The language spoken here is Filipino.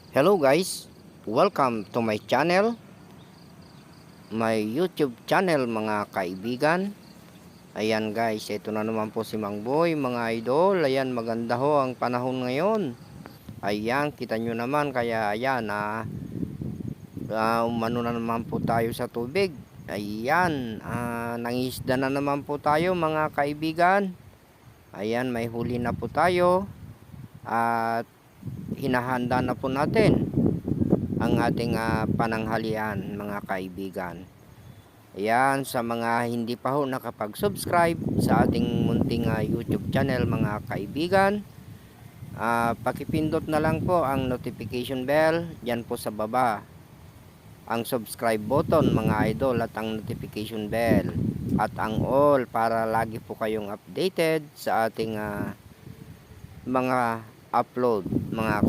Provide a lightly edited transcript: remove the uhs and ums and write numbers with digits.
Hello guys, welcome to my channel, my YouTube channel mga kaibigan. Ayan guys, ito na naman po si Mang Boy mga idol. Ayan, maganda ho ang panahon ngayon. Ayan, kita nyo naman, kaya ayan, umano na naman po tayo sa tubig. Ayan, nangisda na naman po tayo mga kaibigan. Ayan, may huli na po tayo at hinahanda na po natin ang ating pananghalian mga kaibigan. Ayan, sa mga hindi pa ho nakapag-subscribe sa ating munting YouTube channel mga kaibigan, pakipindot na lang po ang notification bell dyan po sa baba, ang subscribe button mga idol, at ang notification bell at ang all para lagi po kayong updated sa ating mga upload mga kaibigan.